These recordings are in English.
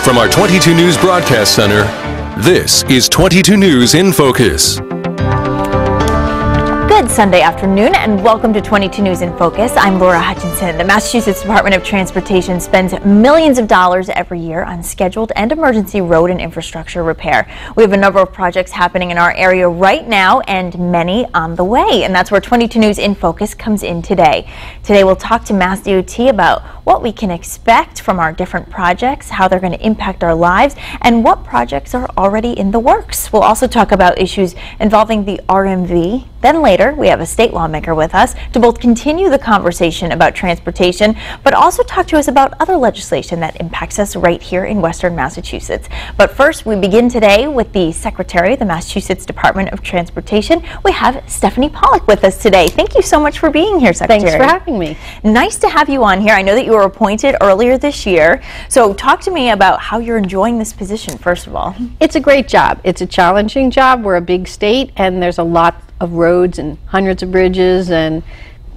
From our 22 News Broadcast Center, this is 22 News in Focus. Good Sunday afternoon and welcome to 22 News in Focus. I'm Laura Hutchinson. The Massachusetts Department of Transportation spends millions of dollars every year on scheduled and emergency road and infrastructure repair. We have a number of projects happening in our area right now and many on the way, and that's where 22 News in Focus comes in today. Today we'll talk to MassDOT about what we can expect from our different projects, how they're going to impact our lives, and what projects are already in the works. We'll also talk about issues involving the RMV. Then later, we have a state lawmaker with us to both continue the conversation about transportation, but also talk to us about other legislation that impacts us right here in Western Massachusetts. But first, we begin today with the Secretary of the Massachusetts Department of Transportation. We have Stephanie Pollack with us today. Thank you so much for being here, Secretary. Thanks for having me. Nice to have you on here. I know that you were appointed earlier this year. So talk to me about how you're enjoying this position, first of all. It's a great job. It's a challenging job. We're a big state, and there's a lot of roads and hundreds of bridges, and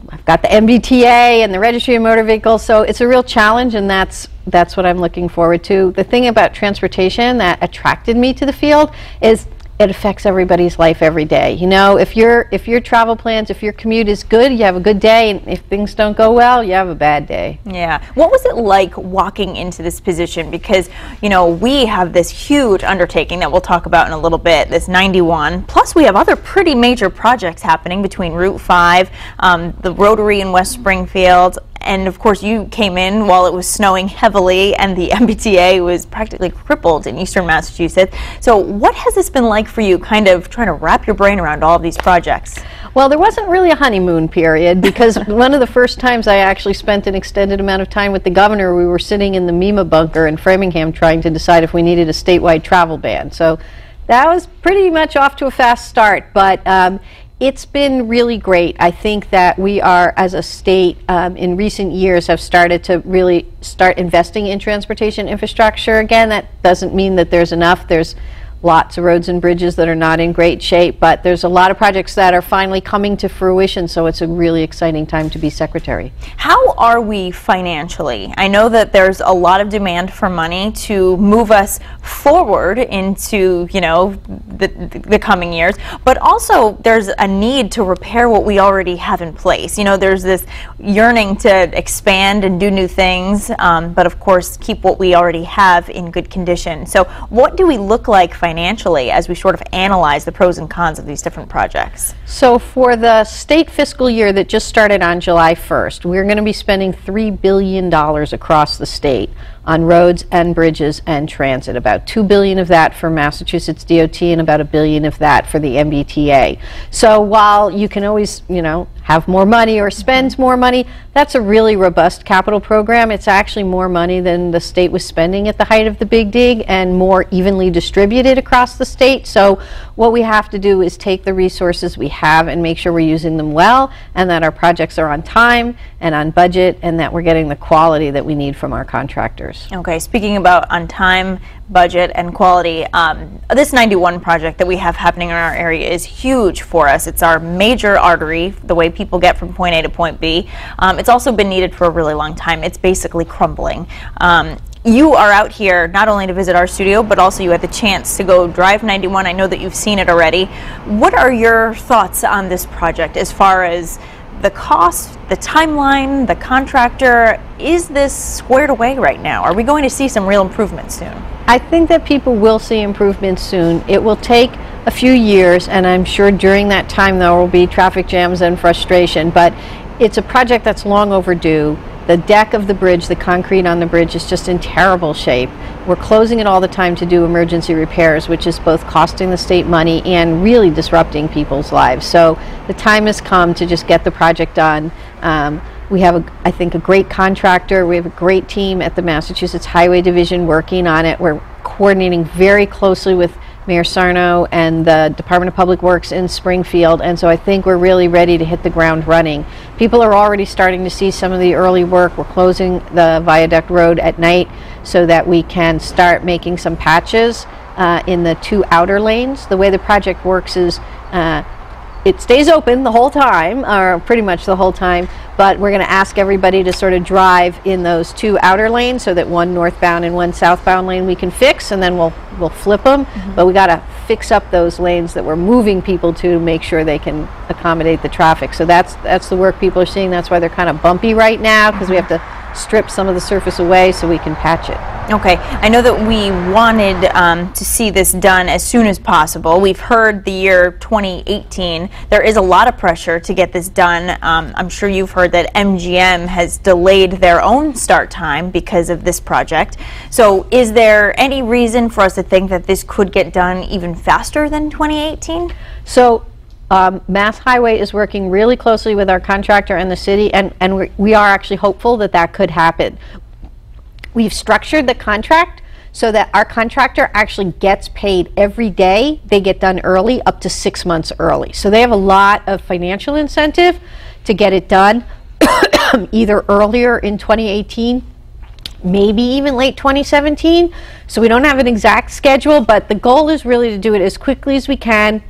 I've got the MBTA and the Registry of Motor Vehicles, so it's a real challenge, and that's what I'm looking forward to. The thing about transportation that attracted me to the field is it affects everybody's life every day. You know, if your travel plans, if your commute is good, you have a good day, and if things don't go well, you have a bad day. Yeah. What was it like walking into this position? Because, you know, we have this huge undertaking that we'll talk about in a little bit, this 91, plus we have other pretty major projects happening between Route 5, the Rotary in West Springfield, and of course you came in while it was snowing heavily and the MBTA was practically crippled in eastern Massachusetts. So what has this been like for you, kind of trying to wrap your brain around all of these projects? Well, there wasn't really a honeymoon period, because one of the first times I actually spent an extended amount of time with the governor, we were sitting in the MEMA bunker in Framingham trying to decide if we needed a statewide travel ban. So that was pretty much off to a fast start, but it's been really great. I think that we are, as a state, in recent years have started to really start investing in transportation infrastructure again. That doesn't mean that there's enough. There's lots of roads and bridges that are not in great shape, but there's a lot of projects that are finally coming to fruition, so it's a really exciting time to be secretary. How are we financially? I know that there's a lot of demand for money to move us forward into, you know, the coming years, but also there's a need to repair what we already have in place. You know, there's this yearning to expand and do new things, but of course keep what we already have in good condition. So what do we look like financially as we sort of analyze the pros and cons of these different projects? So for the state fiscal year that just started on July 1st, we're going to be spending $3 billion across the state on roads and bridges and transit. About $2 billion of that for Massachusetts DOT and about $1 billion of that for the MBTA. So while you can always, you know, have more money or spend more money, that's a really robust capital program. It's actually more money than the state was spending at the height of the Big Dig and more evenly distributed across the state. So what we have to do is take the resources we have and make sure we're using them well, and that our projects are on time and on budget, and that we're getting the quality that we need from our contractors. Okay, speaking about on time, budget, and quality, this 91 project that we have happening in our area is huge for us. It's our major artery, the way people get from point A to point B. It's also been needed for a really long time. It's basically crumbling. You are out here not only to visit our studio, but also you had the chance to go drive 91. I know that you've seen it already. What are your thoughts on this project as far as the cost, the timeline, the contractor? Is this squared away right now? Are we going to see some real improvements soon? I think that people will see improvements soon. It will take a few years, and I'm sure during that time there will be traffic jams and frustration, but it's a project that's long overdue. The deck of the bridge, the concrete on the bridge, is just in terrible shape. We're closing it all the time to do emergency repairs, which is both costing the state money and really disrupting people's lives. So the time has come to just get the project done. We have, I think, a great contractor. We have a great team at the Massachusetts Highway Division working on it. We're coordinating very closely with Mayor Sarno and the Department of Public Works in Springfield, and so I think we're really ready to hit the ground running. People are already starting to see some of the early work. We're closing the viaduct road at night so that we can start making some patches in the two outer lanes. The way the project works is it stays open the whole time, or pretty much the whole time, but we're going to ask everybody to sort of drive in those 2 outer lanes so that one northbound and one southbound lane we can fix, and then we'll flip them. But we got to fix up those lanes that we're moving people to make sure they can accommodate the traffic. So that's the work people are seeing. That's why they're kind of bumpy right now, because we have to strip some of the surface away so we can patch it. Okay, I know that we wanted to see this done as soon as possible. We've heard the year 2018. There is a lot of pressure to get this done. I'm sure you've heard that MGM has delayed their own start time because of this project. So is there any reason for us to think that this could get done even faster than 2018? So Mass Highway is working really closely with our contractor and the city, and we are actually hopeful that that could happen. We've structured the contract so that our contractor actually gets paid every day they get done early, up to 6 months early. So they have a lot of financial incentive to get it done either earlier in 2018, maybe even late 2017. So we don't have an exact schedule, but the goal is really to do it as quickly as we can,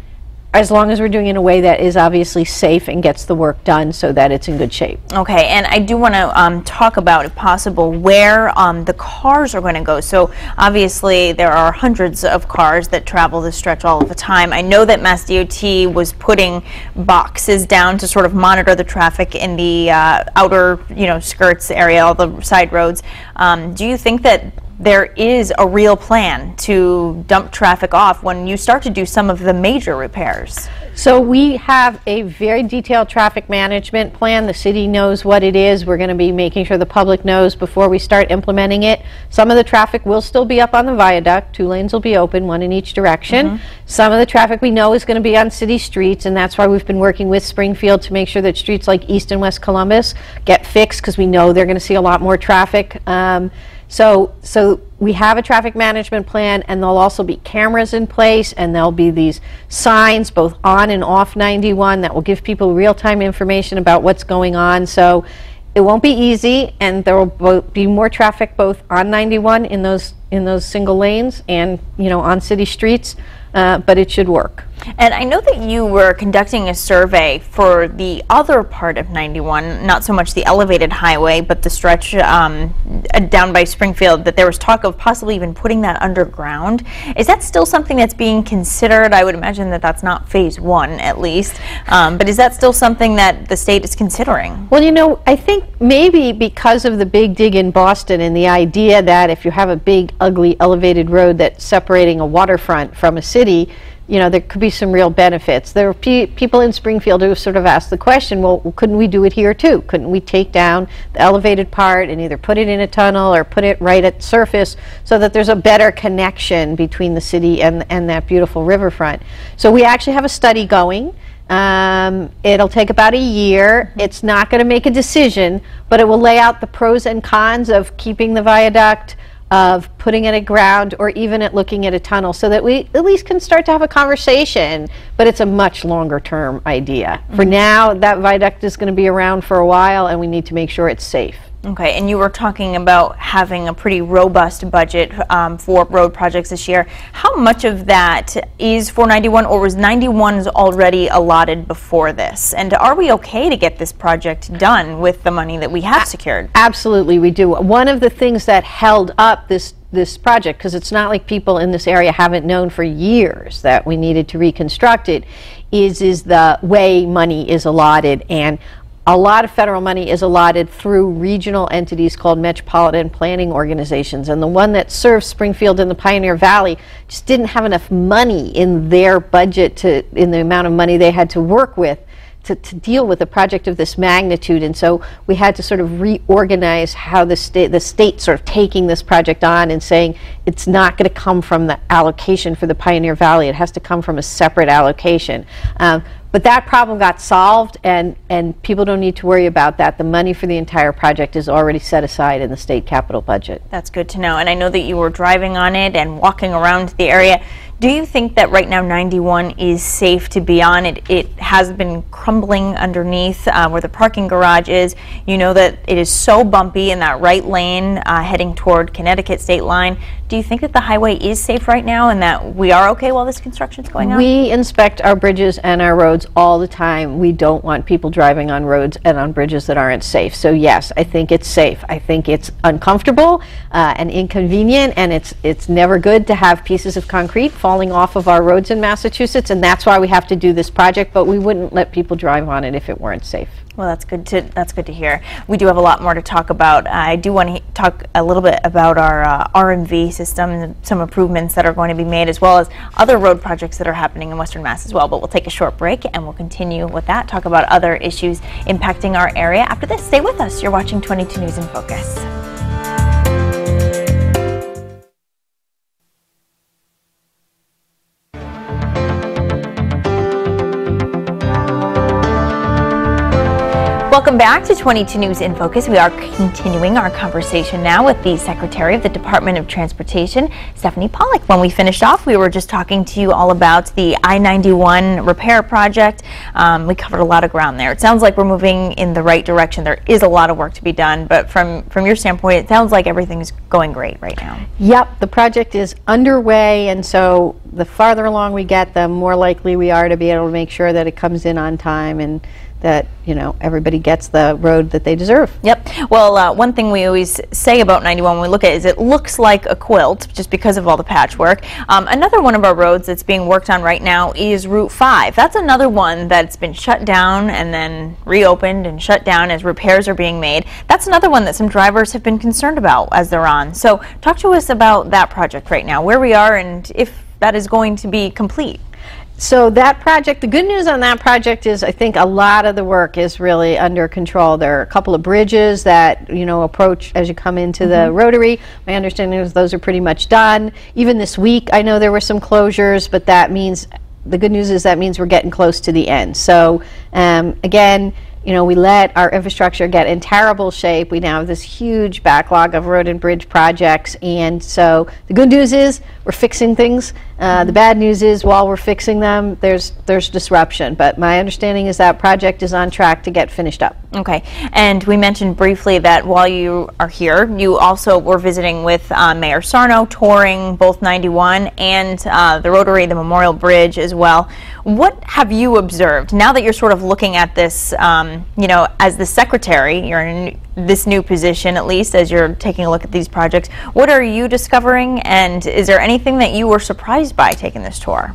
as long as we're doing it in a way that is obviously safe and gets the work done so that it's in good shape. Okay, and I do want to talk about, if possible, where the cars are going to go. So obviously there are hundreds of cars that travel this stretch all of the time. I know that MassDOT was putting boxes down to sort of monitor the traffic in the outer, skirts area, all the side roads. Do you think that there is a real plan to dump traffic off when you start to do some of the major repairs? So we have a very detailed traffic management plan. The city knows what it is. We're going to be making sure the public knows before we start implementing it. Some of the traffic will still be up on the viaduct. 2 lanes will be open, 1 in each direction. Some of the traffic we know is going to be on city streets, and that's why we've been working with Springfield to make sure that streets like East and West Columbus get fixed, because we know they're going to see a lot more traffic. So we have a traffic management plan, and there'll also be cameras in place, and there'll be these signs both on and off 91 that will give people real-time information about what's going on. So it won't be easy, and there will be more traffic both on 91 in those single lanes and on city streets, but it should work. And I know that you were conducting a survey for the other part of 91, not so much the elevated highway, but the stretch down by Springfield, that there was talk of possibly even putting that underground. Is that still something that's being considered? I would imagine that that's not phase 1, at least. But is that still something that the state is considering? Well, I think maybe because of the big dig in Boston and the idea that if you have a big, ugly, elevated road that's separating a waterfront from a city, there could be some real benefits. There are people in Springfield who have sort of asked the question, well, couldn't we do it here too? Couldn't we take down the elevated part and either put it in a tunnel or put it right at surface so that there's a better connection between the city and that beautiful riverfront? So we actually have a study going. It'll take about a year. It's not going to make a decision, but it will lay out the pros and cons of keeping the viaduct, of putting it at ground, or even at looking at a tunnel, so that we at least can start to have a conversation. But it's a much longer term idea. For now, that viaduct is going to be around for a while, and we need to make sure it's safe. Okay, and you were talking about having a pretty robust budget for road projects this year. How much of that is for 91, or was 91's already allotted before this? And are we okay to get this project done with the money that we have secured? Absolutely, we do. One of the things that held up this project, because it's not like people in this area haven't known for years that we needed to reconstruct it, is the way money is allotted. And a lot of federal money is allotted through regional entities called metropolitan planning organizations, and the one that serves Springfield and the Pioneer Valley just didn't have enough money in their budget in the amount of money they had to work with to deal with a project of this magnitude. And so we had to sort of reorganize how the state sort of taking this project on and saying it's not going to come from the allocation for the Pioneer Valley, it has to come from a separate allocation. But that problem got solved, and people don't need to worry about that. The money for the entire project is already set aside in the state capital budget. That's good to know. And I know that you were driving on it and walking around the area. Do you think that right now 91 is safe to be on? It has been crumbling underneath where the parking garage is. You know that it is so bumpy in that right lane heading toward Connecticut state line. Do you think that the highway is safe right now and that we are okay while this construction is going on? We inspect our bridges and our roads all the time. We don't want people driving on roads and on bridges that aren't safe. So yes, I think it's safe. I think it's uncomfortable and inconvenient, and it's never good to have pieces of concrete falling off of our roads in Massachusetts, and that's why we have to do this project, but we wouldn't let people drive on it if it weren't safe. Well, that's good to hear. We do have a lot more to talk about. I do want to talk a little bit about our RMV system and some improvements that are going to be made, as well as other road projects that are happening in Western Mass as well. But we'll take a short break and we'll continue with that, talk about other issues impacting our area. After this, stay with us. You're watching 22 News in Focus. Welcome back to 22 News in Focus. We are continuing our conversation now with the Secretary of the Department of Transportation, Stephanie Pollack. When we finished off, we were just talking to you all about the I-91 repair project. We covered a lot of ground there. It sounds like we're moving in the right direction. There is a lot of work to be done, but from your standpoint, it sounds like everything's going great right now. Yep, the project is underway, and so the farther along we get, the more likely we are to be able to make sure that it comes in on time and that, you know, everybody gets the road that they deserve. Yep. Well, one thing we always say about 91 when we look at it is it looks like a quilt just because of all the patchwork. Another one of our roads that's being worked on right now is Route 5. That's another one that's been shut down and then reopened and shut down as repairs are being made. That's another one that some drivers have been concerned about as they're on. So talk to us about that project right now, where we are and if that is going to be complete. So that project, the good news on that project is I think a lot of the work is really under control. There are a couple of bridges that, you know, approach as you come into the Rotary. My understanding is those are pretty much done. Even this week I know there were some closures, but that means, the good news is that means we're getting close to the end. So again, you know, we let our infrastructure get in terrible shape. We now have this huge backlog of road and bridge projects, and so the good news is we're fixing things. The bad news is while we're fixing them, there's disruption, but my understanding is that project is on track to get finished up. Okay, and we mentioned briefly that while you are here, you also were visiting with Mayor Sarno, touring both 91 and the Rotary, the Memorial Bridge as well. What have you observed now that you're sort of looking at this, you know, as the secretary, you're in this new position, at least as you're taking a look at these projects, what are you discovering, and is there anything that you were surprised by taking this tour?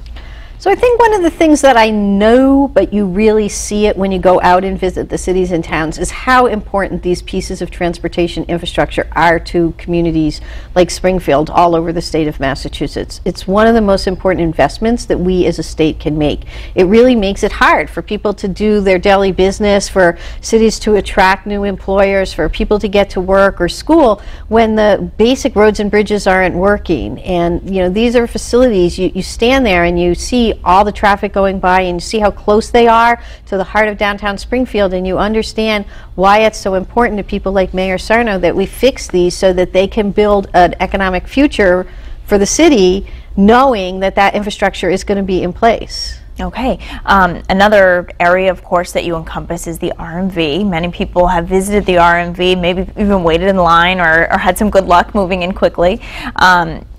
So I think one of the things that I know, but you really see it when you go out and visit the cities and towns, is how important these pieces of transportation infrastructure are to communities like Springfield all over the state of Massachusetts. It's one of the most important investments that we as a state can make. It really makes it hard for people to do their daily business, for cities to attract new employers, for people to get to work or school when the basic roads and bridges aren't working. And you know, these are facilities, you stand there and you see all the traffic going by and you see how close they are to the heart of downtown Springfield, and you understand why it's so important to people like Mayor Sarno that we fix these so that they can build an economic future for the city, knowing that that infrastructure is going to be in place. Okay. Another area, of course, that you encompass is the RMV. Many people have visited the RMV, maybe even waited in line or had some good luck moving in quickly.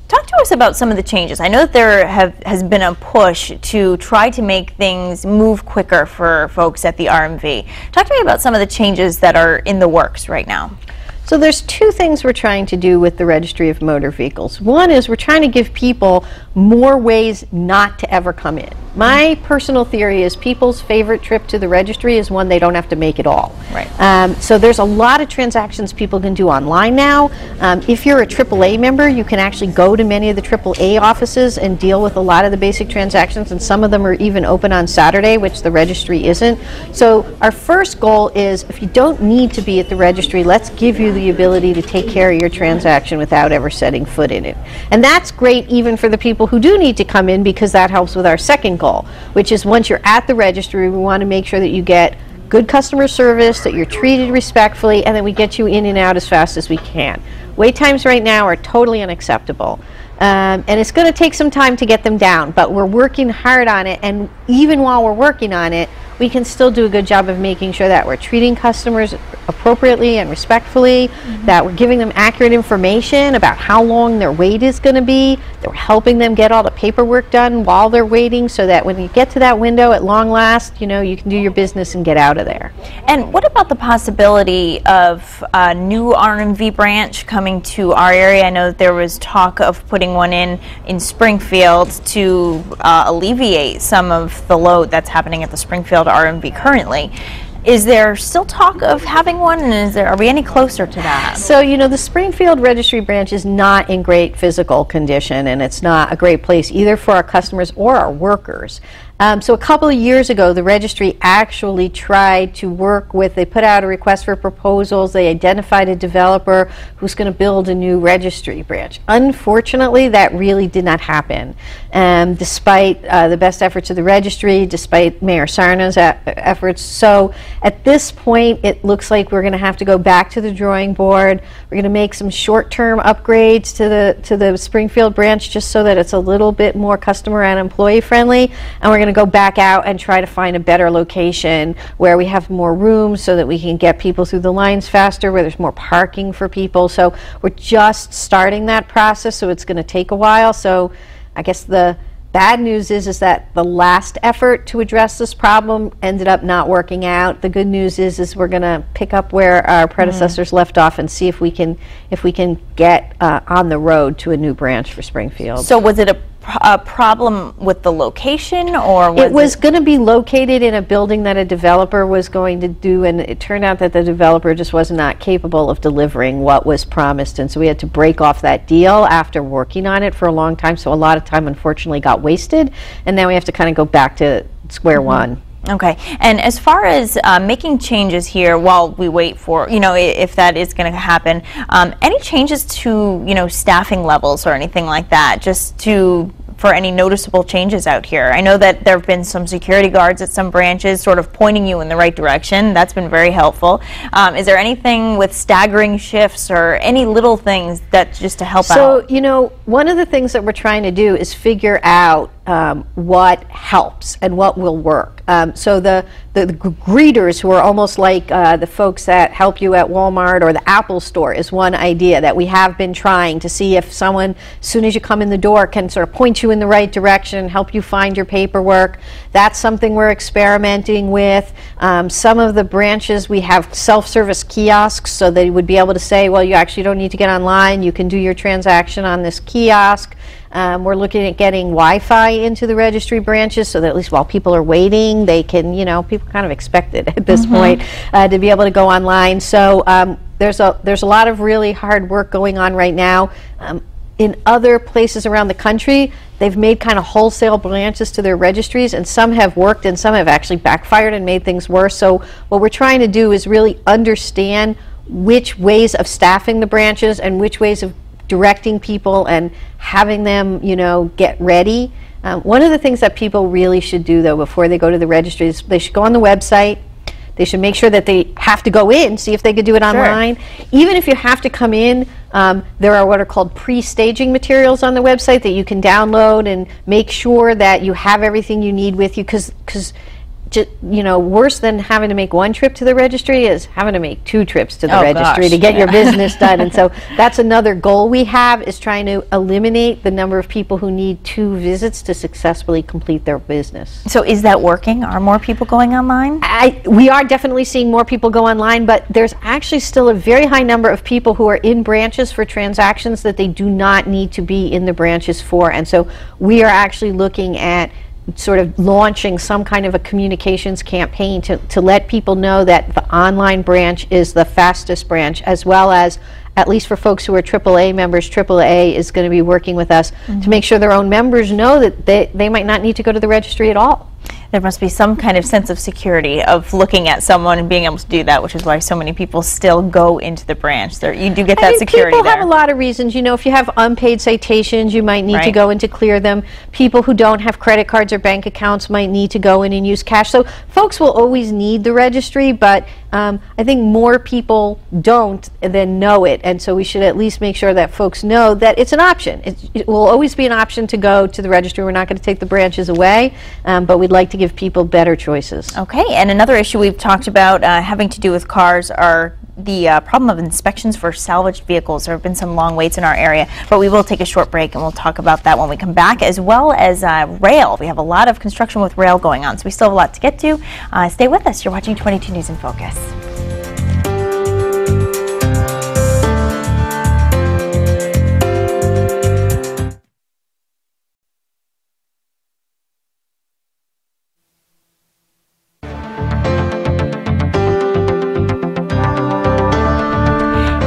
Talk to us about some of the changes. I know that there has been a push to try to make things move quicker for folks at the RMV. Talk to me about some of the changes that are in the works right now. So there's two things we're trying to do with the Registry of Motor Vehicles. One is we're trying to give people more ways not to ever come in. My personal theory is people's favorite trip to the registry is one they don't have to make at all. Right. So there's a lot of transactions people can do online now. If you're a AAA member, you can actually go to many of the AAA offices and deal with a lot of the basic transactions, and some of them are even open on Saturday, which the registry isn't. So our first goal is, if you don't need to be at the registry, let's give you the ability to take care of your transaction without ever setting foot in it. And that's great even for the people who do need to come in, because that helps with our second goal, which is once you're at the registry, we want to make sure that you get good customer service, that you're treated respectfully, and that we get you in and out as fast as we can. Wait times right now are totally unacceptable. and it's going to take some time to get them down, but we're working hard on it. And even while we're working on it, we can still do a good job of making sure that we're treating customers appropriately and respectfully, that we're giving them accurate information about how long their wait is going to be, that we're helping them get all the paperwork done while they're waiting, so that when you get to that window at long last, you know, you can do your business and get out of there. And what about the possibility of a new RMV branch coming to our area? I know that there was talk of putting one in Springfield to alleviate some of the load that's happening at the Springfield RMV currently. Is there still talk of having one, and are we any closer to that? So, you know, the Springfield Registry branch is not in great physical condition, and it's not a great place either for our customers or our workers. So a couple of years ago, the registry actually tried to work with, they put out a request for proposals, they identified a developer who's going to build a new registry branch. Unfortunately, that really did not happen. Despite the best efforts of the registry, despite Mayor Sarna's efforts. So at this point, it looks like we're going to have to go back to the drawing board. We're going to make some short-term upgrades to the Springfield branch just so that it's a little bit more customer and employee friendly, and we're going to go back out and try to find a better location where we have more room so that we can get people through the lines faster, where there's more parking for people. So we're just starting that process, so it's going to take a while. So I guess the bad news is that the last effort to address this problem ended up not working out. The good news is we're going to pick up where our predecessors left off and see if we can get on the road to a new branch for Springfield. So was it a problem with the location, or it was going to be located in a building that a developer was going to do, and it turned out that the developer just was not capable of delivering what was promised, and so we had to break off that deal after working on it for a long time. So a lot of time unfortunately got wasted, and now we have to kind of go back to square one. Okay, and as far as making changes here while we wait for, you know, if that is going to happen, any changes to, you know, staffing levels or anything like that, just for any noticeable changes out here? I know that there have been some security guards at some branches sort of pointing you in the right direction. That's been very helpful. Is there anything with staggering shifts or any little things that just to help out? So, you know, one of the things that we're trying to do is figure out what helps and what will work. So the greeters, who are almost like the folks that help you at Walmart or the Apple store, is one idea that we have been trying to see if someone, as soon as you come in the door, can sort of point you in the right direction, help you find your paperwork. That's something we're experimenting with. Some of the branches, we have self-service kiosks, so they would be able to say, well, you actually don't need to get online, you can do your transaction on this kiosk. We're looking at getting Wi-Fi into the registry branches so that at least while people are waiting, they can, you know, people kind of expect it at this point to be able to go online. So there's a lot of really hard work going on right now. In other places around the country, they've made kind of wholesale branches to their registries, and some have worked and some have actually backfired and made things worse. So what we're trying to do is really understand which ways of staffing the branches and which ways of directing people and having them, you know, get ready. One of the things that people really should do, though, before they go to the registry is they should go on the website. They should make sure that they have to go in, see if they could do it online. Even if you have to come in, there are what are called pre-staging materials on the website that you can download and make sure that you have everything you need with you, because you know, worse than having to make one trip to the registry is having to make 2 trips to the registry to get your business done. And so that's another goal we have, is trying to eliminate the number of people who need 2 visits to successfully complete their business. So is that working? Are more people going online? We are definitely seeing more people go online, but there's actually still a very high number of people who are in branches for transactions that they do not need to be in the branches for. And so we are actually looking at sort of launching some kind of a communications campaign to let people know that the online branch is the fastest branch, as well as, at least for folks who are AAA members, AAA is going to be working with us to make sure their own members know that they might not need to go to the registry at all. There must be some kind of sense of security of looking at someone and being able to do that, which is why so many people still go into the branch. You do get that security people there. Have a lot of reasons. You know, if you have unpaid citations, you might need to go in to clear them. People who don't have credit cards or bank accounts might need to go in and use cash. So folks will always need the registry, but I think more people don't than know it, and so we should at least make sure that folks know that it's an option. It will always be an option to go to the registry. We're not going to take the branches away, but we'd like to give people better choices. Okay, and another issue we've talked about having to do with cars are the problem of inspections for salvaged vehicles. There have been some long waits in our area, but we will take a short break and we'll talk about that when we come back, as well as rail. We have a lot of construction with rail going on, so we still have a lot to get to. Stay with us. You're watching 22 News in Focus.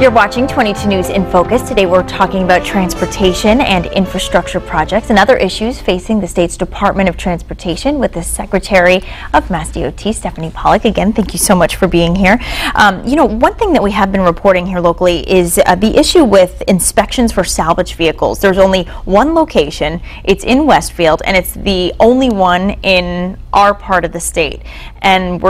You're watching 22 News in Focus. Today we're talking about transportation and infrastructure projects and other issues facing the state's Department of Transportation with the Secretary of MassDOT, Stephanie Pollack. Again, thank you so much for being here. You know, one thing that we have been reporting here locally is the issue with inspections for salvaged vehicles. There's only one location. It's in Westfield, and it's the only one in our part of the state. And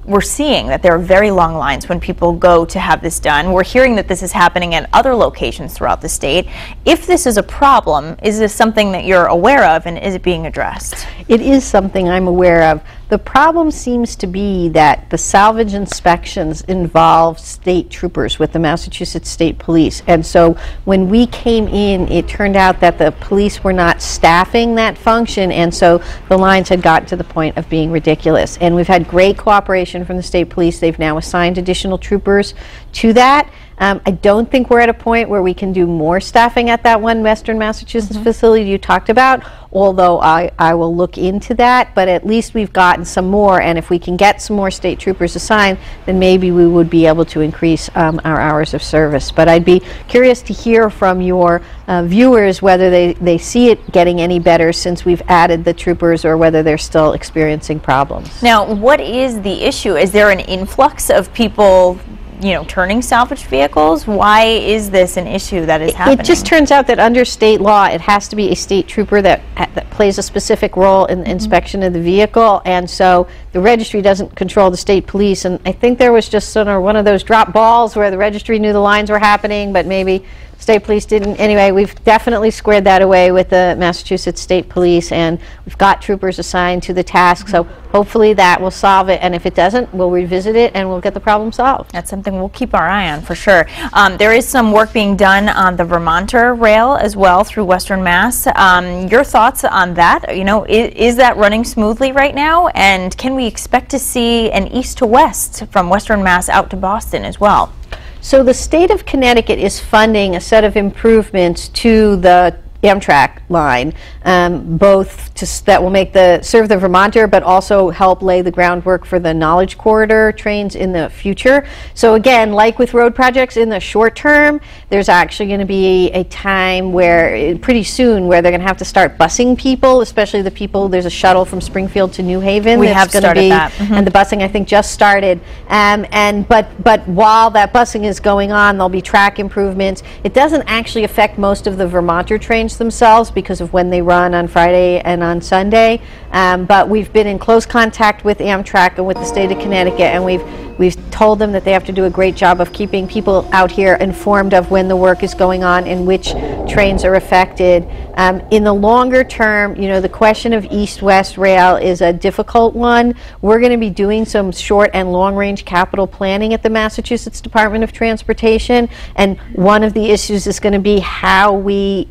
we're seeing that there are very long lines when people go to have this done. We're hearing that this is happening at other locations throughout the state. If this is a problem, is this something that you're aware of, and is it being addressed? It is something I'm aware of. The problem seems to be that the salvage inspections involve state troopers with the Massachusetts State Police. And so when we came in, it turned out that the police were not staffing that function, and so the lines had gotten to the point of being ridiculous. And we've had great cooperation from the state police. They've now assigned additional troopers to that. I don't think we're at a point where we can do more staffing at that one Western Massachusetts facility you talked about, although I will look into that, but at least we've gotten some more, and if we can get some more state troopers assigned, then maybe we would be able to increase our hours of service. But I'd be curious to hear from your viewers whether they see it getting any better since we've added the troopers, or whether they're still experiencing problems. Now, what is the issue? Is there an influx of people, you know, turning salvaged vehicles? Why is this an issue that is happening? It just turns out that under state law, it has to be a state trooper that plays a specific role in the inspection of the vehicle, and so the registry doesn't control the state police. And I think there was just sort of one of those drop balls where the registry knew the lines were happening, but maybe state police didn't. Anyway, we've definitely squared that away with the Massachusetts State Police, and we've got troopers assigned to the task, so hopefully that will solve it, and if it doesn't, we'll revisit it and we'll get the problem solved. That's something we'll keep our eye on for sure. There is some work being done on the Vermonter rail as well through Western Mass. Your thoughts on that? You know, is that running smoothly right now, and can we expect to see an east to west from Western Mass out to Boston as well? So the state of Connecticut is funding a set of improvements to the Amtrak line, both that will serve the Vermonter, but also help lay the groundwork for the Knowledge Corridor trains in the future. So again, like with road projects, in the short term, there's actually going to be a time where, pretty soon, where they're going to have to start busing people, especially the people. There's a shuttle from Springfield to New Haven. We have started that. And the busing, I think, just started. But while that busing is going on, there'll be track improvements. It doesn't actually affect most of the Vermonter trains themselves because of when they run on Friday and on Sunday, but we've been in close contact with Amtrak and with the state of Connecticut, and we've told them that they have to do a great job of keeping people out here informed of when the work is going on and which trains are affected. In the longer term, you know, the question of east-west rail is a difficult one. We're going to be doing some short and long-range capital planning at the Massachusetts Department of Transportation, and one of the issues is going to be how we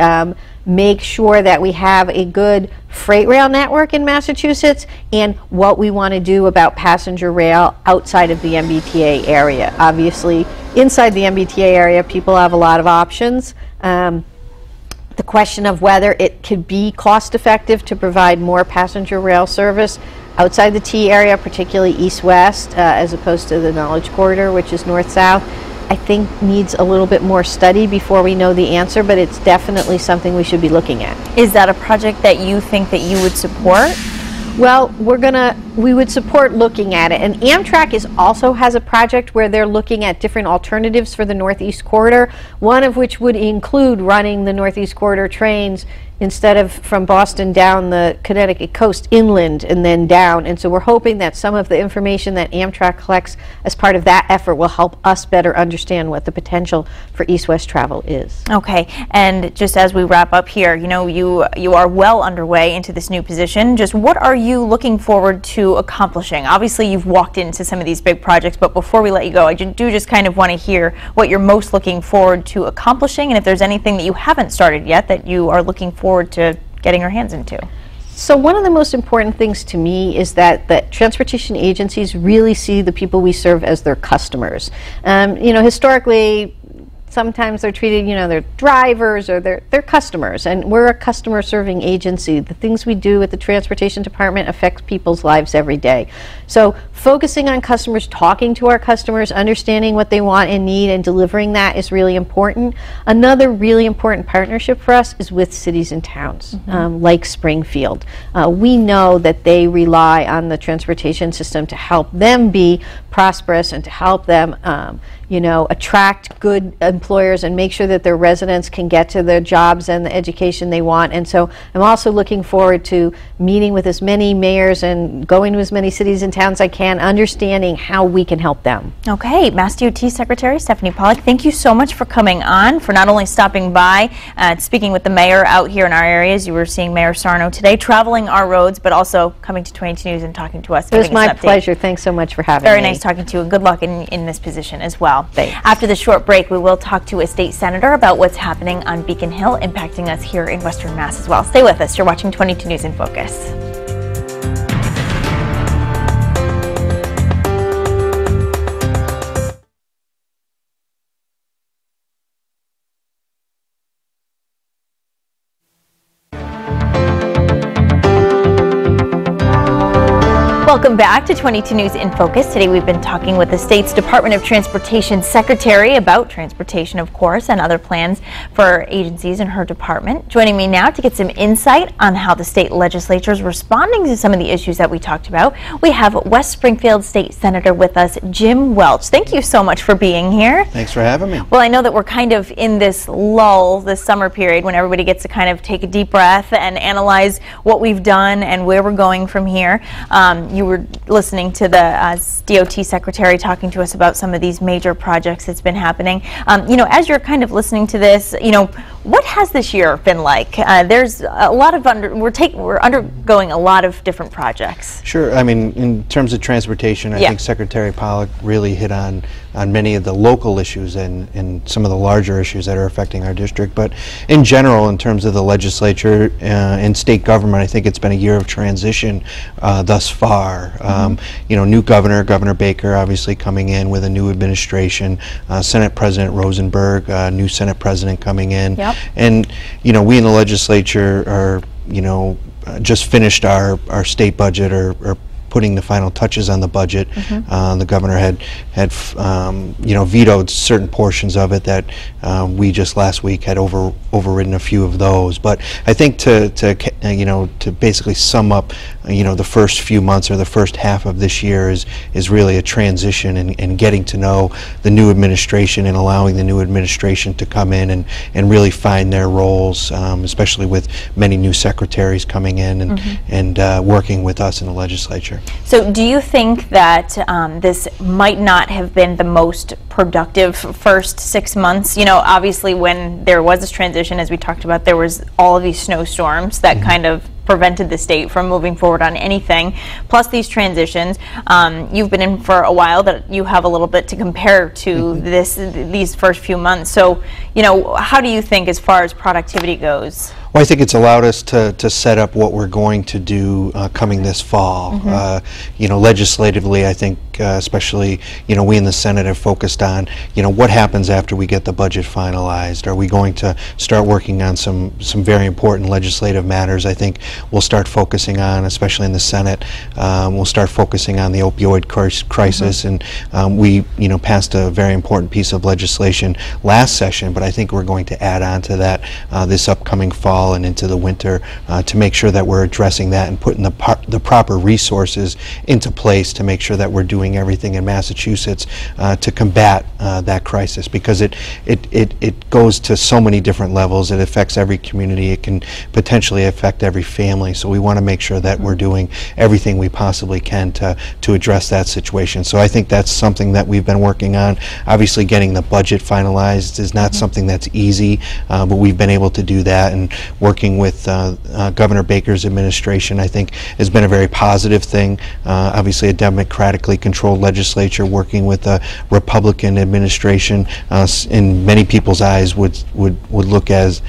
make sure that we have a good freight rail network in Massachusetts, and what we want to do about passenger rail outside of the MBTA area. Obviously, inside the MBTA area, people have a lot of options. The question of whether it could be cost effective to provide more passenger rail service outside the T area, particularly east-west, as opposed to the Knowledge Corridor, which is north-south, I think needs a little bit more study before we know the answer, but it's definitely something we should be looking at. Is that a project that you think that you would support? Well, we would support looking at it. And Amtrak also has a project where they're looking at different alternatives for the Northeast Corridor, one of which would include running the Northeast Corridor trains instead of from Boston down the Connecticut coast inland and then down. And so we're hoping that some of the information that Amtrak collects as part of that effort will help us better understand what the potential for east-west travel is. Okay, and just as we wrap up here, you know, you are well underway into this new position. Just what are you looking forward to accomplishing? Obviously, you've walked into some of these big projects, but before we let you go, I do just kind of want to hear what you're most looking forward to accomplishing, and if there's anything that you haven't started yet that you are looking forward to getting your hands into. So one of the most important things to me is that transportation agencies really see the people we serve as their customers. You know, historically, sometimes they're treated, you know, they're drivers or they're customers, and we're a customer serving agency. The things we do at the Transportation Department affect people's lives every day. So focusing on customers, talking to our customers, understanding what they want and need and delivering that is really important. Another really important partnership for us is with cities and towns, like Springfield. We know that they rely on the transportation system to help them be prosperous and to help them you know, attract good employers and make sure that their residents can get to their jobs and the education they want. And so I'm also looking forward to meeting with as many mayors and going to as many cities and towns as I can, understanding how we can help them. Okay, MassDOT Secretary Stephanie Pollack, thank you so much for coming on, for not only stopping by, speaking with the mayor out here in our areas. You were seeing Mayor Sarno today, traveling our roads, but also coming to 22 News and talking to us. It was my pleasure. Thanks so much for having me. Very nice talking to you, and good luck in this position as well. Thanks. After the short break, we will talk to a state senator about what's happening on Beacon Hill, impacting us here in Western Mass as well. Stay with us. You're watching 22 News in Focus. Welcome back to 22 News in Focus. Today we've been talking with the state's Department of Transportation Secretary about transportation, of course, and other plans for agencies in her department. Joining me now to get some insight on how the state legislature is responding to some of the issues that we talked about, we have West Springfield State Senator with us, Jim Welch. Thank you so much for being here. Thanks for having me. Well, I know that we're kind of in this lull, this summer period, when everybody gets to kind of take a deep breath and analyze what we've done and where we're going from here. You were listening to the DOT Secretary talking to us about some of these major projects that's been happening. You know, as you're kind of listening to this, you know, what has this year been like? There's a lot of we're undergoing a lot of different projects. Sure. I mean, in terms of transportation, I think Secretary Pollack really hit on many of the local issues and some of the larger issues that are affecting our district. But in general, in terms of the legislature and state government, I think it's been a year of transition thus far. You know, new Governor Baker obviously coming in with a new administration, Senate President Rosenberg, new Senate President coming in. Yep. And, you know, we in the legislature are, you know, just finished our state budget or putting the final touches on the budget. The governor had you know, vetoed certain portions of it that we just last week had overridden a few of those. But I think you know, to basically sum up, you know, the first few months or the first half of this year is really a transition and getting to know the new administration and allowing the new administration to come in and really find their roles, especially with many new secretaries coming in and working with us in the legislature. So do you think that this might not have been the most productive first 6 months? You know, obviously when there was this transition, as we talked about, there was all of these snowstorms that kind of prevented the state from moving forward on anything, plus these transitions. You've been in for a while, that you have a little bit to compare to these first few months. So, you know, how do you think as far as productivity goes? Well, I think it's allowed us to set up what we're going to do coming this fall. You know, legislatively, I think especially, you know, we in the Senate have focused on, you know, what happens after we get the budget finalized. Are we going to start working on some very important legislative matters? I think we'll start focusing on, especially in the Senate, we'll start focusing on the opioid crisis. And we, you know, passed a very important piece of legislation last session, but I think we're going to add on to that this upcoming fall and into the winter to make sure that we're addressing that and putting the proper resources into place to make sure that we're doing doing everything in Massachusetts to combat that crisis, because it goes to so many different levels. It affects every community. It can potentially affect every family. So we want to make sure that we're doing everything we possibly can to address that situation. So I think that's something that we've been working on. Obviously, getting the budget finalized is not something that's easy, but we've been able to do that, and working with Governor Baker's administration, I think, has been a very positive thing. Obviously, a democratically controlled legislature working with a Republican administration, in many people's eyes, would look as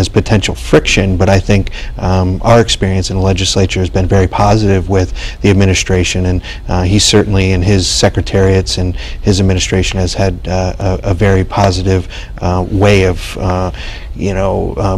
potential friction. But I think our experience in the legislature has been very positive with the administration, and he certainly, in his secretariats and his administration, has had a very positive way of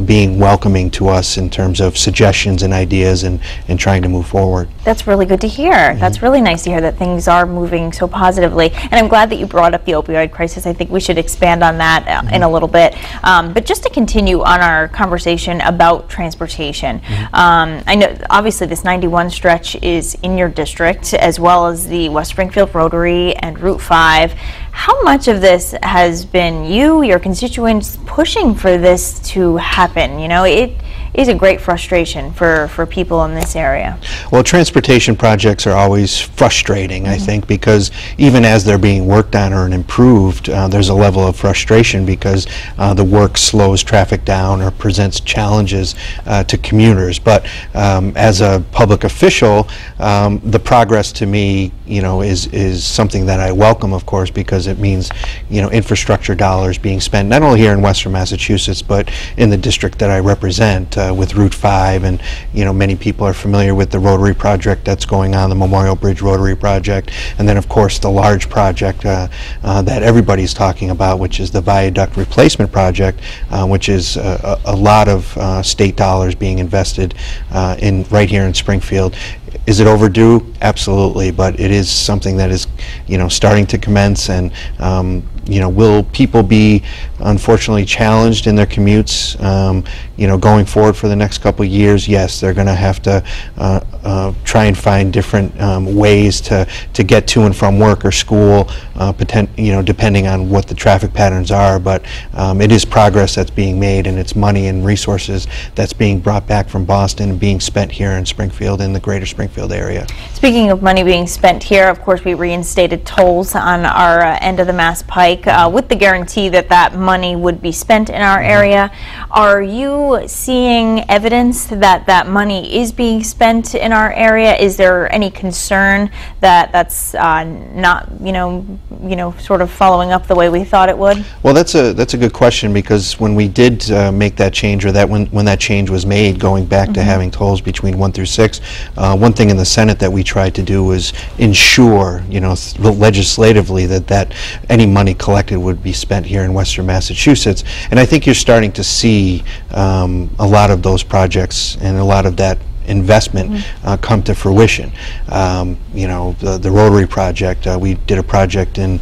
being welcoming to us in terms of suggestions and ideas and trying to move forward. That's really good to hear. That's really nice to hear that things are moving so positively. And I'm glad that you brought up the opioid crisis. I think we should expand on that in a little bit. But just to continue on our conversation about transportation, I know obviously this 91 stretch is in your district, as well as the West Springfield Rotary and Route 5. How much of this has been you, your constituents, pushing for this to happen? You know, it is a great frustration for people in this area. Well, transportation projects are always frustrating, I think, because even as they're being worked on or improved, there's a level of frustration because the work slows traffic down or presents challenges to commuters. But as a public official, the progress to me, is something that I welcome, of course, because it means, infrastructure dollars being spent not only here in Western Massachusetts, but in the district that I represent with Route 5, and many people are familiar with the Rotary project that's going on, the Memorial Bridge Rotary project, and then of course the large project that everybody's talking about, which is the viaduct replacement project, which is a lot of state dollars being invested right here in Springfield. Is it overdue? Absolutely, but it is something that is, starting to commence, and will people be unfortunately challenged in their commutes, going forward for the next couple of years? Yes, they're going to have to try and find different ways to get to and from work or school, depending on what the traffic patterns are. But it is progress that's being made, and it's money and resources that's being brought back from Boston and being spent here in Springfield, in the greater Springfield area. Speaking of money being spent here, of course, we reinstated tolls on our end of the Mass Pike with the guarantee that that money would be spent in our area. Are you seeing evidence that that money is being spent in our area? Is there any concern that that's not, sort of following up the way we thought it would? Well, that's a good question, because when we did make that change, or when that change was made, going back to having tolls between 1 through 6, one thing in the Senate that we tried to do was ensure, legislatively, that any money collected would be spent here in Western Massachusetts. And I think you're starting to see a lot of those projects and a lot of that investment come to fruition. The Rotary project, we did a project in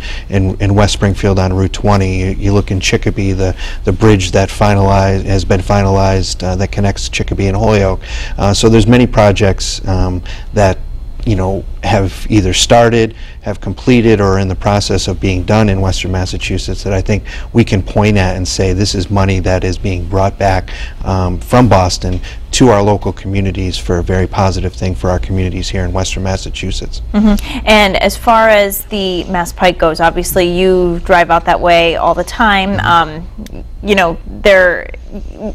West Springfield on Route 20. You look in Chicopee, the bridge that has been finalized that connects Chicopee and Holyoke. So there's many projects that have either started, have completed, or are in the process of being done in Western Massachusetts that I think we can point at and say this is money that is being brought back from Boston to our local communities for a very positive thing for our communities here in Western Massachusetts. And as far as the Mass Pike goes, obviously you drive out that way all the time.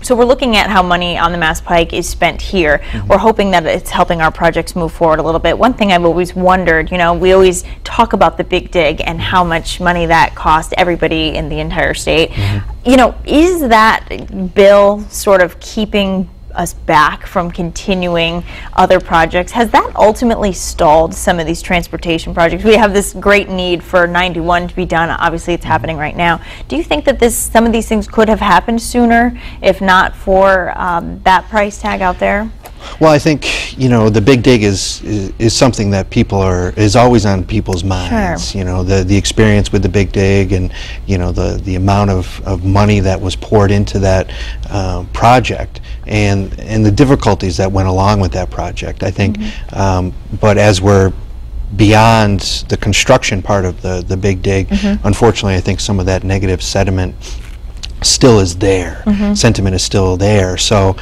So we're looking at how money on the Mass Pike is spent here. We're hoping that it's helping our projects move forward a little bit. One thing I've always wondered, we always talk about the Big Dig and how much money that cost everybody in the entire state. Is that bill sort of keeping us back from continuing other projects? Has that ultimately stalled some of these transportation projects? We have this great need for 91 to be done. Obviously, it's happening right now. Do you think that some of these things could have happened sooner if not for that price tag out there? Well, I think the Big Dig is something that is always on people's minds. Sure. The experience with the Big Dig, and the amount of money that was poured into that project, and the difficulties that went along with that project. I think, but as we're beyond the construction part of the big dig, unfortunately, I think some of that negative sentiment still is there. Sentiment is still there. So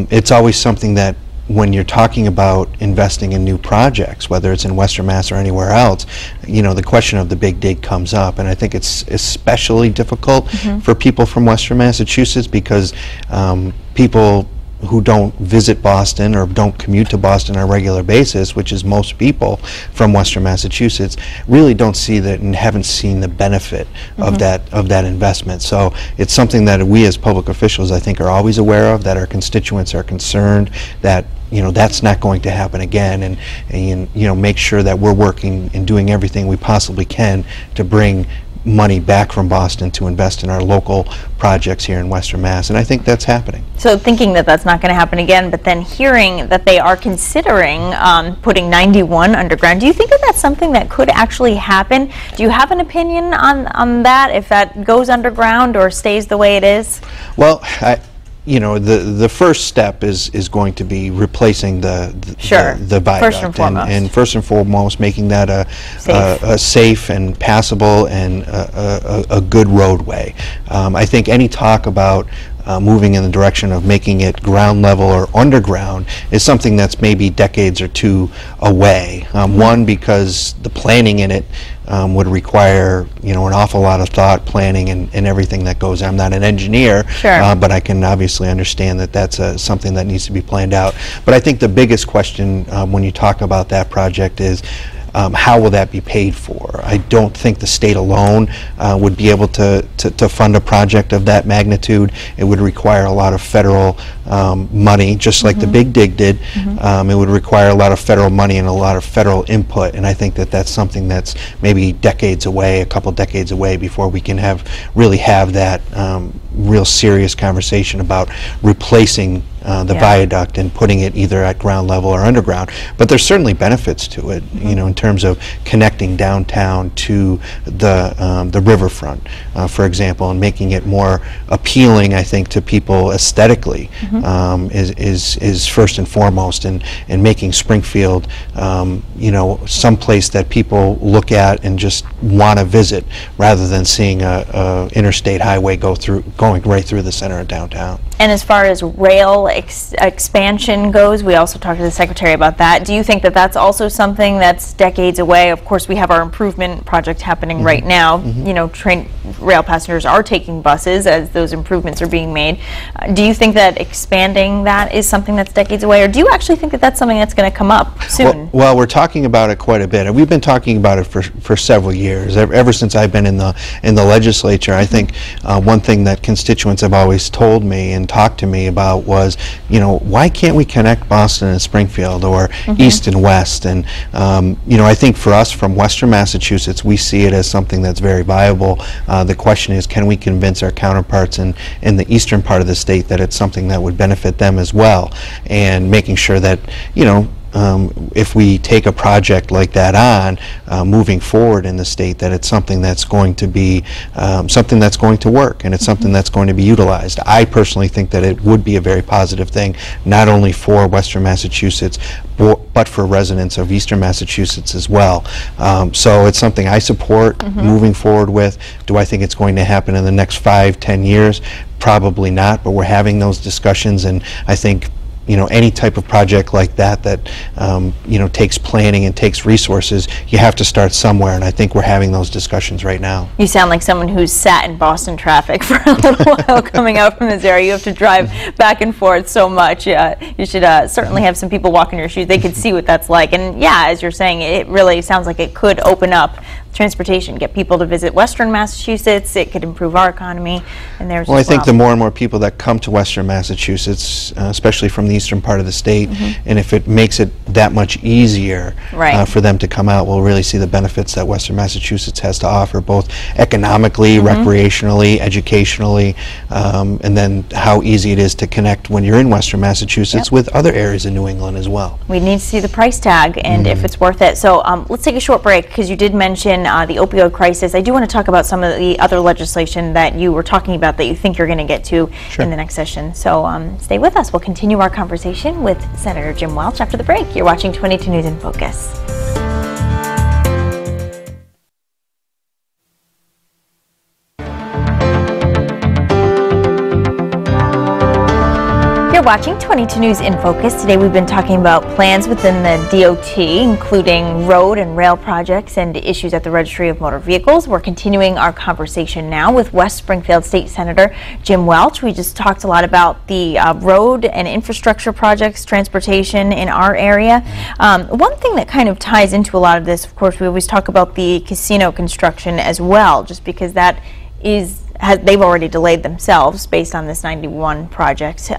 it's always something that when you're talking about investing in new projects, whether it's in Western Mass or anywhere else, you know, the question of the big dig comes up, and I think it's especially difficult for people from Western Massachusetts because people who don't visit Boston or don't commute to Boston on a regular basis, which is most people from Western Massachusetts, really don't see that and haven't seen the benefit of that investment. So it's something that we as public officials, I think, are always aware of, that our constituents are concerned that, you know, that's not going to happen again, and you know, make sure that we're working and doing everything we possibly can to bring money back from Boston to invest in our local projects here in Western Mass, and I think that's happening. So thinking that that's not going to happen again, but then hearing that they are considering putting 91 underground, do you think that that's something that could actually happen? Do you have an opinion on that, if that goes underground or stays the way it is? Well, you know, the first step is going to be replacing the viaduct, first and foremost making that a safe and passable and a good roadway. I think any talk about moving in the direction of making it ground level or underground is something that's maybe decades or two away. One, because the planning in it would require, you know, an awful lot of thought, planning, and everything that goes on. I'm not an engineer, but I can obviously understand that that's something that needs to be planned out. But I think the biggest question when you talk about that project is, how will that be paid for? I don't think the state alone would be able to fund a project of that magnitude. It would require a lot of federal money, just like the Big Dig did. It would require a lot of federal money and a lot of federal input, and I think that that's something that's maybe decades away, a couple decades away, before we can really have that real serious conversation about replacing the viaduct and putting it either at ground level or underground. But there's certainly benefits to it, you know, in terms of connecting downtown to the riverfront, for example, and making it more appealing, I think, to people aesthetically is first and foremost, and making Springfield, you know, someplace that people look at and just want to visit, rather than seeing a interstate highway going right through the center of downtown. And as far as rail expansion goes, we also talked to the Secretary about that. Do you think that that's also something that's decades away? Of course, we have our improvement project happening right now. You know, rail passengers are taking buses as those improvements are being made. Do you think that expanding that is something that's decades away, or do you actually think that that's something that's going to come up soon? Well, we're talking about it quite a bit, and we've been talking about it for several years. Ever since I've been in the legislature, I think one thing that constituents have always told me and talked to me about was, you know, why can't we connect Boston and Springfield, or East and West? And you know, I think for us from Western Massachusetts, we see it as something that's very viable. The question is, can we convince our counterparts in the eastern part of the state that it's something that would benefit them as well, and making sure that, you know, if we take a project like that on, moving forward in the state, that it's something that's going to be something that's going to work, and it's something that's going to be utilized. I personally think that it would be a very positive thing, not only for Western Massachusetts, but for residents of Eastern Massachusetts as well. So it's something I support moving forward with. Do I think it's going to happen in the next 5-10 years? Probably not, but we're having those discussions, and I think, you know, any type of project like that you know, takes planning and takes resources, you have to start somewhere, and I think we're having those discussions right now. You sound like someone who's sat in Boston traffic for a little while coming out from this area. You have to drive back and forth so much. You should certainly have some people walk in your shoes. They could see what that's like. And yeah, as you're saying, it really sounds like it could open up transportation, get people to visit Western Massachusetts. It could improve our economy. And there's I think the more and more people that come to Western Massachusetts, especially from the eastern part of the state, and if it makes it that much easier for them to come out, we'll really see the benefits that Western Massachusetts has to offer, both economically, recreationally, educationally, and then how easy it is to connect when you're in Western Massachusetts with other areas in New England as well. We need to see the price tag and if it's worth it. So let's take a short break, because you did mention the opioid crisis. I do want to talk about some of the other legislation that you were talking about that you think you're going to get to in the next session. So stay with us. We'll continue our conversation with Senator Jim Welch after the break. You're watching 22 News in Focus. You're watching 22 News in Focus. Today we've been talking about plans within the DOT, including road and rail projects and issues at the Registry of Motor Vehicles. We're continuing our conversation now with West Springfield State Senator Jim Welch. We just talked a lot about the road and infrastructure projects, transportation in our area. One thing that kind of ties into a lot of this, of course, we always talk about the casino construction as well, just because that they've already delayed themselves based on this 91 project.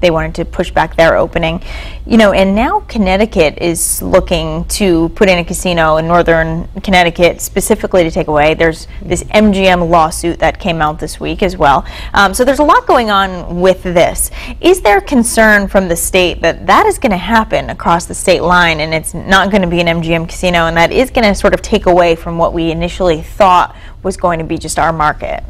They wanted to push back their opening, and now Connecticut is looking to put in a casino in northern Connecticut specifically to take away. There's this MGM lawsuit that came out this week as well. So there's a lot going on with this. Is there concern from the state that that is going to happen across the state line and it's not going to be an MGM casino, and that is going to sort of take away from what we initially thought was going to be just our market?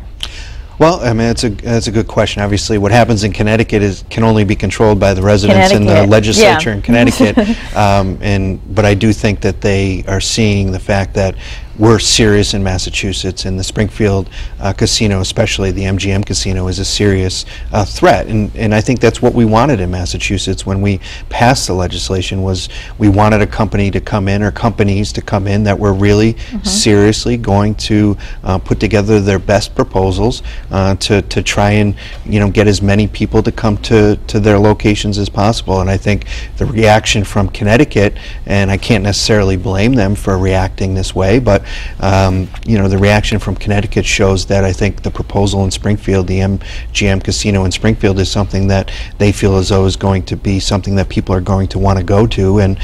Well, I mean, that's a good question. Obviously, what happens in Connecticut can only be controlled by the residents and the legislature in Connecticut. But I do think that they are seeing the fact that we're serious in Massachusetts, and the Springfield casino, especially the MGM casino, is a serious threat. And I think that's what we wanted in Massachusetts when we passed the legislation. Was we wanted a company to come in, or companies to come in, that were really seriously going to put together their best proposals to try and get as many people to come to their locations as possible. And I think the reaction from Connecticut, and I can't necessarily blame them for reacting this way, but the reaction from Connecticut shows that I think the proposal in Springfield, the MGM casino in Springfield, is something that they feel as though is going to be something that people are going to want to go to. And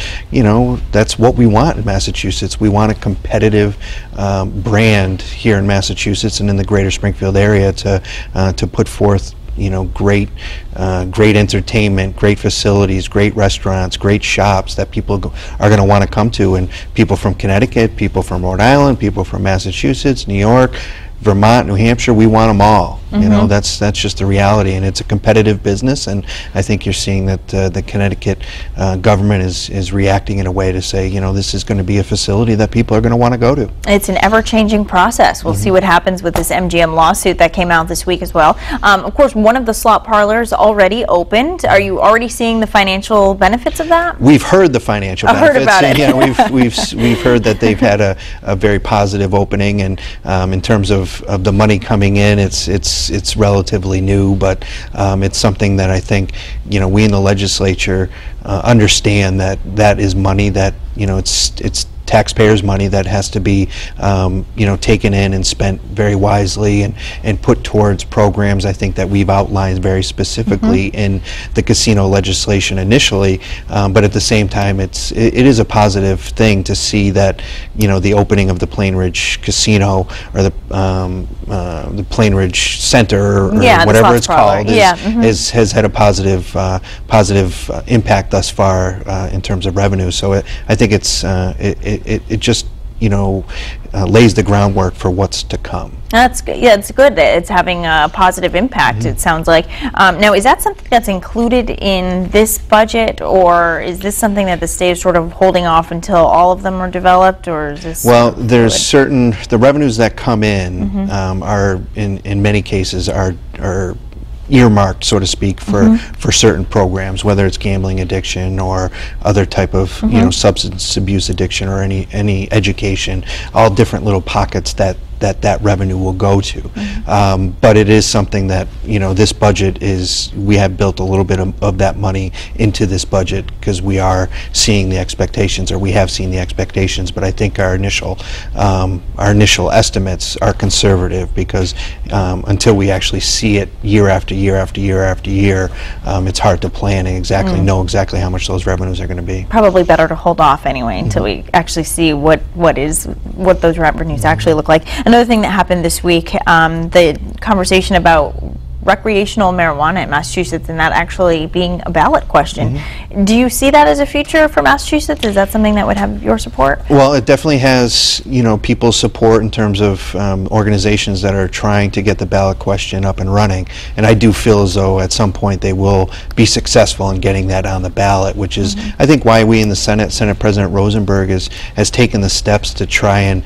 that's what we want in Massachusetts. We want a competitive brand here in Massachusetts and in the greater Springfield area to put forth great entertainment, great facilities, great restaurants, great shops that people are going to want to come to. And people from Connecticut, people from Rhode Island, people from Massachusetts, New York, Vermont, New Hampshire, we want them all. That's just the reality, and it's a competitive business. And I think you're seeing that the Connecticut government is reacting in a way to say, this is going to be a facility that people are going to want to go to. It's an ever-changing process. We'll see what happens with this MGM lawsuit that came out this week as well. Of course, one of the slot parlors already opened. Are you already seeing the financial benefits of that? We've heard the financial benefits. Heard about it. Yeah, we've heard that they've had a very positive opening, and in terms of the money coming in, it's relatively new, but it's something that I think we in the legislature understand that is money that it's taxpayers' money that has to be taken in and spent very wisely and put towards programs, I think, that we've outlined very specifically in the casino legislation initially. But at the same time, it is a positive thing to see that the opening of the Plain Ridge Casino, or the Plain Ridge Center, or whatever it's called, has had a positive impact thus far in terms of revenue. So I think it just lays the groundwork for what's to come. That's good. Yeah, it's good that it's having a positive impact, it sounds like. Now, is that something that's included in this budget, or is this something that the state is sort of holding off until all of them are developed, or is this? Well, there's the revenues that come in are in many cases are earmarked, so to speak, for certain programs, whether it's gambling addiction or other type of substance abuse addiction, or any education, all different little pockets that revenue will go to. But it is something that this budget we have built a little bit of that money into this budget, because we are seeing the expectations, or we have seen the expectations. But I think our initial estimates are conservative, because until we actually see it year after year after year after year, it's hard to plan and know exactly how much those revenues are going to be. Probably better to hold off anyway until we actually see what those revenues actually look like. Another thing that happened this week, the conversation about recreational marijuana in Massachusetts, and that actually being a ballot question. Do you see that as a future for Massachusetts? Is that something that would have your support? Well, it definitely has, people's support in terms of organizations that are trying to get the ballot question up and running. And I do feel as though at some point they will be successful in getting that on the ballot, which is, I think, why we in the Senate President Rosenberg has taken the steps to try and,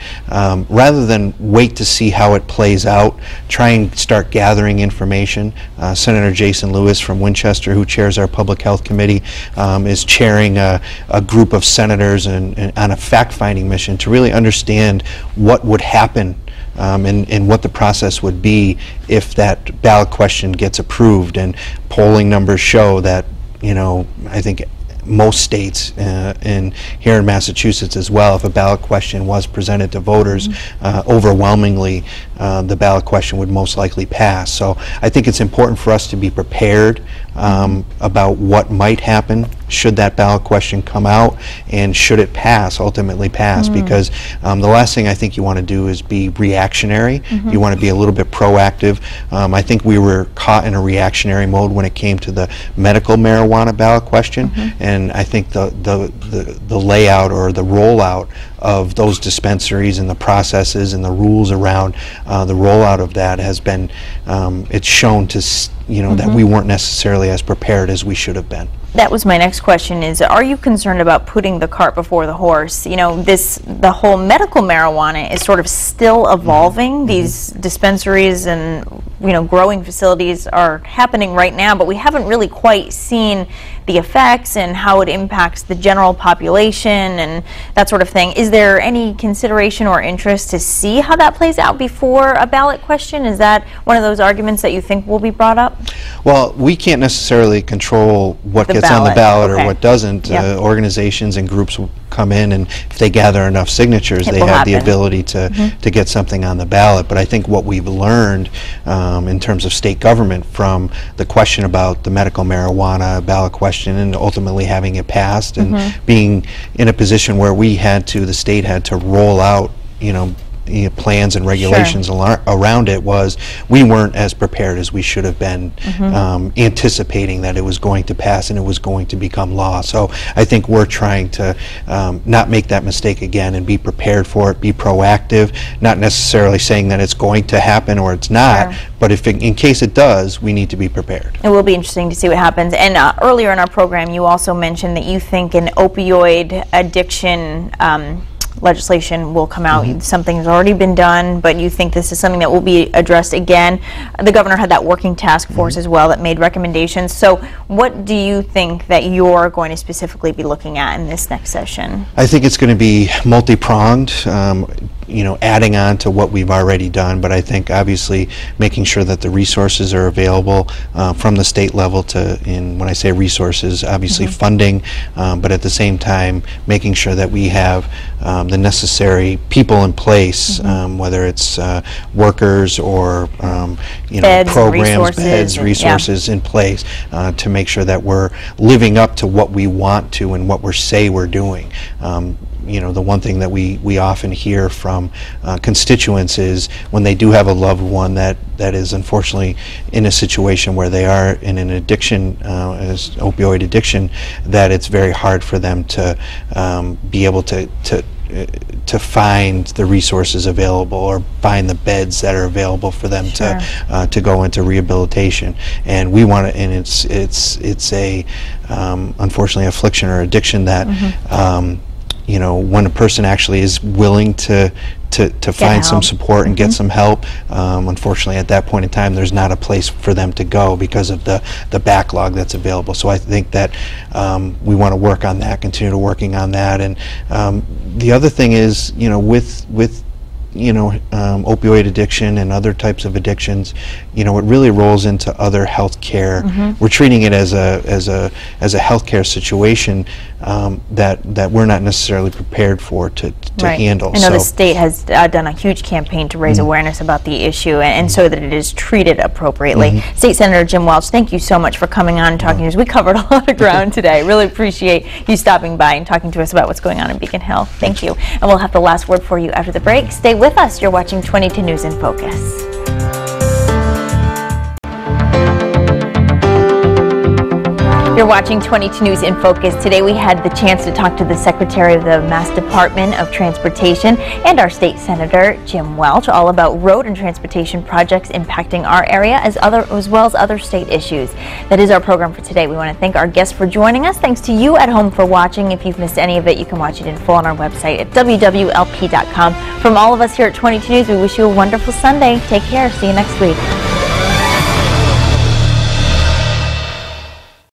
rather than wait to see how it plays out, try and start gathering information transportation. Senator Jason Lewis from Winchester, who chairs our Public Health Committee, is chairing a group of senators and on a fact-finding mission to really understand what would happen and what the process would be if that ballot question gets approved. And polling numbers show that, I think most states and here in Massachusetts as well, if a ballot question was presented to voters, overwhelmingly the ballot question would most likely pass. So I think it's important for us to be prepared about what might happen should that ballot question come out and should it pass, ultimately pass, because the last thing I think you want to do is be reactionary. You want to be a little bit proactive. I think we were caught in a reactionary mode when it came to the medical marijuana ballot question, and I think the layout or the rollout of those dispensaries and the processes and the rules around the rollout of that has been, it's shown to, that we weren't necessarily as prepared as we should have been. That was my next question is, are you concerned about putting the cart before the horse? The whole medical marijuana is sort of still evolving. These dispensaries and, growing facilities are happening right now, but we haven't really quite seen the effects and how it impacts the general population and that sort of thing. Is there any consideration or interest to see how that plays out before a ballot question? Is that one of those arguments that you think will be brought up? Well, we can't necessarily control what gets on the ballot or what doesn't. Organizations and groups will come in, and if they gather enough signatures, they have the ability to get something on the ballot. But I think what we've learned in terms of state government from the question about the medical marijuana ballot question and ultimately having it passed and being in a position where the state had to roll out, plans and regulations around it, was we weren't as prepared as we should have been, anticipating that it was going to pass and it was going to become law. So I think we're trying to not make that mistake again and be prepared for it, be proactive, not necessarily saying that it's going to happen or it's not, but if in case it does, we need to be prepared. It will be interesting to see what happens. And earlier in our program, you also mentioned that you think an opioid addiction legislation will come out. Something's already been done, but you think this is something that will be addressed again. The governor had that working task force as well that made recommendations. So what do you think that you're going to specifically be looking at in this next session? I think it's going to be multi-pronged. Adding on to what we've already done, but I think obviously making sure that the resources are available from the state level when I say resources, obviously funding, but at the same time making sure that we have the necessary people in place, whether it's workers or beds, programs, resources in place to make sure that we're living up to what we want to and what we say we're doing. The one thing that we often hear from constituents is when they do have a loved one that is unfortunately in a situation where they are in an addiction, as opioid addiction, that it's very hard for them to be able to find the resources available or find the beds that are available for them to go into rehabilitation. And we want to, and it's a unfortunately affliction or addiction that when a person actually is willing to find some support and get some help, unfortunately at that point in time there's not a place for them to go because of the backlog that's available. So I think that we want to work on that, continue to working on that. And the other thing is, with opioid addiction and other types of addictions, it really rolls into other health care. We're treating it as a health care situation that we're not necessarily prepared for to handle. I know the state has done a huge campaign to raise awareness about the issue and so that it is treated appropriately. State Senator Jim Welch, thank you so much for coming on and talking to us. We covered a lot of ground today. Really appreciate you stopping by and talking to us about what's going on in Beacon Hill. Thank you. And we'll have the last word for you after the break. Stay with us. You're watching 22 News in Focus. You're watching 22 News in Focus. Today we had the chance to talk to the Secretary of the Mass Department of Transportation and our state senator, Jim Welch, all about road and transportation projects impacting our area as well as other state issues. That is our program for today. We want to thank our guests for joining us. Thanks to you at home for watching. If you've missed any of it, you can watch it in full on our website at wwlp.com. From all of us here at 22 News, we wish you a wonderful Sunday. Take care. See you next week.